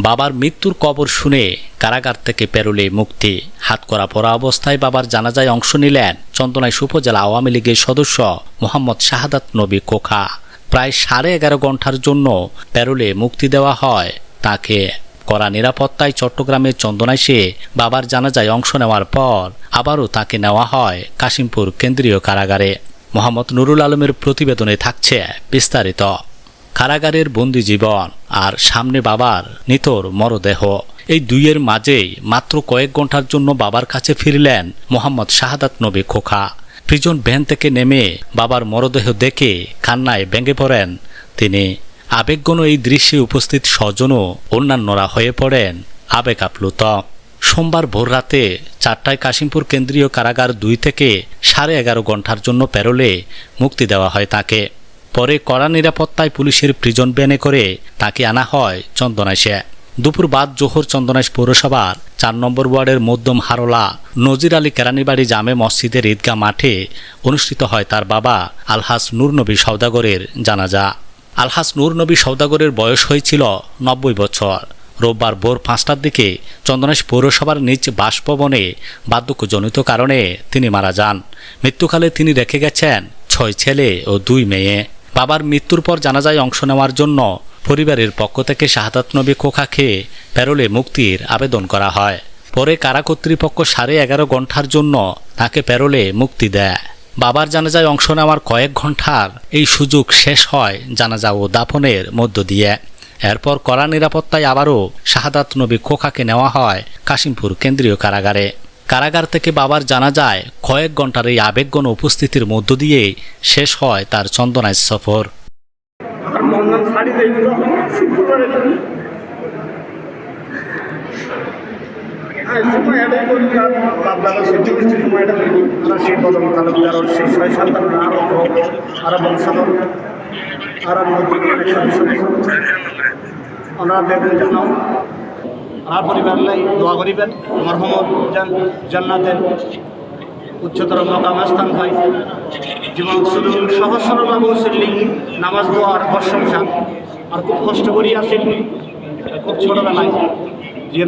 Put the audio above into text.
বাবার মৃত্যুর খবর শুনে কারাগার থেকে পেরোলে মুক্তি। হাতকড়া পরা অবস্থায় বাবার জানাজায় অংশ নিলেন চন্দনাইশ উপজেলা আওয়ামী লীগের সদস্য মোহাম্মদ শাহাদাত নবী খোকা। প্রায় 11.5 ঘন্টার জন্য পেরোলে মুক্তি দেওয়া হয় তাকে। কড়া নিরাপত্তায় চট্টগ্রামের চন্দনাইশে বাবার জানাজায় অংশ নেওয়ার পর আবারও তাকে নেওয়া হয় কাশিমপুর কেন্দ্রীয় কারাগারে। মোহাম্মদ নুরুল আলমের প্রতিবেদনে থাকছে বিস্তারিত। কারাগারের বন্দি জীবন আর সামনে বাবার নিতর মরদেহ, এই দুইয়ের মাঝেই মাত্র কয়েক ঘন্টার জন্য বাবার কাছে ফিরলেন মোহাম্মদ শাহাদাত নবী খোকা। প্রিজন ভ্যান থেকে নেমে বাবার মরদেহ দেখে কান্নায় ভেঙে পড়েন তিনি। আবেগঘন এই দৃশ্যে উপস্থিত স্বজন ও অন্যান্যরা হয়ে পড়েন আবেগ আপ্লুত। সোমবার ভোররাতে 4টায় কাশিমপুর কেন্দ্রীয় কারাগার 2 থেকে 11.5 ঘন্টার জন্য পেরোলে মুক্তি দেওয়া হয় তাকে। পরে কড়া নিরাপত্তায় পুলিশের প্রিজন ভ্যানে করে তাকে আনা হয় চন্দনাইশে। দুপুর বাদ জোহর চন্দনাইশ পৌরসভার 4 নম্বর ওয়ার্ডের মধ্যম হারোলা নজির আলী কেরানীবাড়ি জামে মসজিদের ঈদগাহ মাঠে অনুষ্ঠিত হয় তার বাবা আলহাজ নূর নবী সওদাগরের জানাজা। আলহাজ নূর নবী সওদাগরের বয়স হয়েছিল 90 বছর। রোববার ভোর 5টার দিকে চন্দনাইশ পৌরসভার নিজ বাসভবনে বার্ধক্যজনিত কারণে তিনি মারা যান। মৃত্যুকালে তিনি রেখে গেছেন 6 ছেলে ও 2 মেয়ে। বাবার মৃত্যুর পর জানাজায় অংশ নেওয়ার জন্য পরিবারের পক্ষ থেকে শাহাদাত নবী খোকাকে পেরোলে মুক্তির আবেদন করা হয়। পরে কারা কর্তৃপক্ষ 11.5 ঘন্টার জন্য তাকে পেরোলে মুক্তি দেয়। বাবার জানাজায় অংশ নেওয়ার কয়েক ঘন্টার এই সুযোগ শেষ হয় জানাজা ও দাফনের মধ্য দিয়ে। এরপর কড়া নিরাপত্তায় আবারও শাহাদাত নবী খোকাকে নেওয়া হয় কাশিমপুর কেন্দ্রীয় কারাগারে। কারাগার থেকে বাবার জানাজায় কয়েক ঘন্টার এই আবেগঘন উপস্থিতির মধ্য দিয়ে শেষ হয় তার চন্দনাইশ সফর। আমার পরিবার লাই দোয়া করিবেন আমার হোমর জান্নাতের উচ্চতর মকাম স্থান হয়। জীবন শুধু সহজ সরলভাবে মুসল্লি নামাজ দোয়া আর প্রশংসা। আর খুব কষ্ট করি আসেন খুব ছোটবেলায় যে